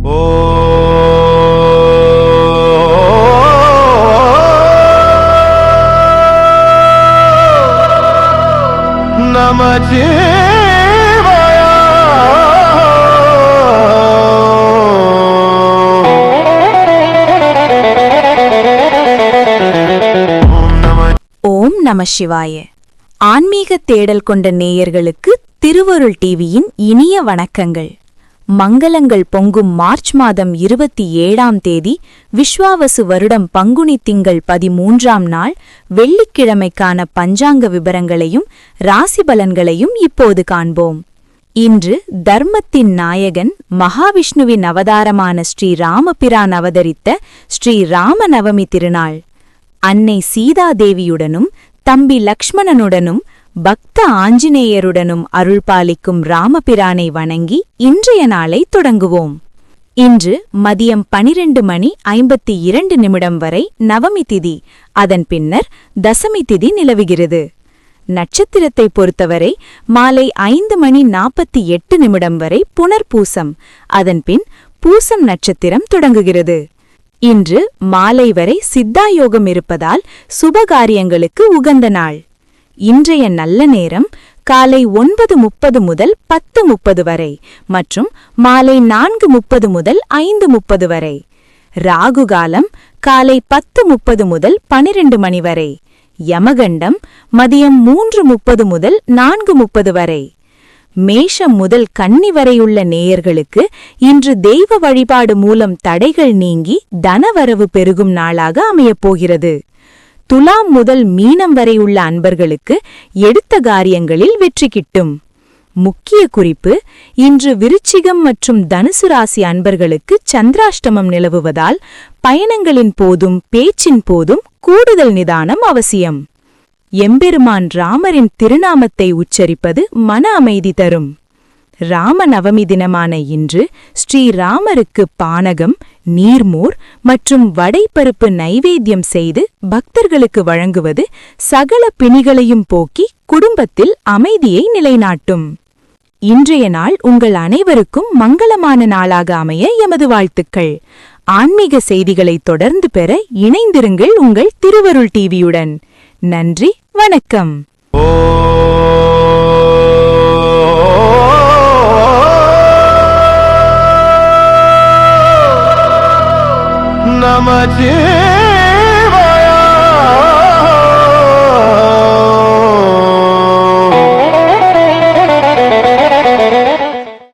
ஓம் நம சிவாய. ஆன்மீக தேடல் கொண்ட நேயர்களுக்கு திருவருள் டிவியின் இனிய வணக்கங்கள். மங்களங்கள் பொங்கும் மார்ச் மாதம் 27ஆம் தேதி விஸ்வாவசு வருடம் பங்குனி திங்கள் 13ஆம் நாள் வெள்ளிக்கிழமைக்கான பஞ்சாங்க விபரங்களையும் ராசி பலன்களையும் இப்போது காண்போம். இன்று தர்மத்தின் நாயகன் மகாவிஷ்ணுவின் அவதாரமான ஸ்ரீ ராமபிரான் அவதரித்த ஸ்ரீ ராமநவமி திருநாள். அன்னை சீதாதேவியுடனும் தம்பி லக்ஷ்மணனுடனும் பக்த ஆஞ்சநேயருடனும் அருள்பாலிக்கும் ராமபிரானை வணங்கி இன்றைய நாளை தொடங்குவோம். இன்று மதியம் 12:52 வரை நவமி திதி, அதன் பின்னர் தசமி திதி நிலவுகிறது. நட்சத்திரத்தை பொறுத்தவரை மாலை 5:48 வரை புனர்பூசம், அதன்பின் பூசம் நட்சத்திரம் தொடங்குகிறது. இன்று மாலை வரை சித்தாயோகம் இருப்பதால் சுபகாரியங்களுக்கு உகந்த நாள். இன்றைய நல்ல நேரம் காலை 9:30 முதல் 10:30 வரை மற்றும் மாலை 4:30 முதல் 5:30 வரை. ராகு காலம் காலை 10:30 முதல் 12 மணி வரை. யமகண்டம் மதியம் 3:30 முதல் 4:30 வரை. மேஷம் முதல் கன்னி வரையுள்ள நேயர்களுக்கு இன்று தெய்வ வழிபாடு மூலம் தடைகள் நீங்கி தனவரவு பெருகும் நாளாக அமையப்போகிறது. துலாம் முதல் மீனம் வரையுள்ள அன்பர்களுக்கு எடுத்த காரியங்களில் வெற்றி கிட்டும். முக்கிய குறிப்பு: இன்று விருச்சிகம் மற்றும் தனுசு ராசி அன்பர்களுக்கு சந்திராஷ்டமம் நிலவுவதால் பயணங்களின் போதும் பேச்சின் போதும் கூடுதல் நிதானம் அவசியம். எம்பெருமான் ராமரின் திருநாமத்தை உச்சரிப்பது மன அமைதி தரும். ராமநவமி தினமான இன்று ஸ்ரீராமருக்கு பானகம், நீர்மோர் மற்றும் வடைப்பருப்பு நைவேத்தியம் செய்து பக்தர்களுக்கு வழங்குவது சகல பிணிகளையும் போக்கி குடும்பத்தில் அமைதியை நிலைநாட்டும். இன்றைய நாள் உங்கள் அனைவருக்கும் மங்களமான நாளாக அமைய எமது வாழ்த்துக்கள். ஆன்மீக செய்திகளை தொடர்ந்து பெற இணைந்திருங்கள் உங்கள் திருவருள் டிவியுடன். நன்றி, வணக்கம். நம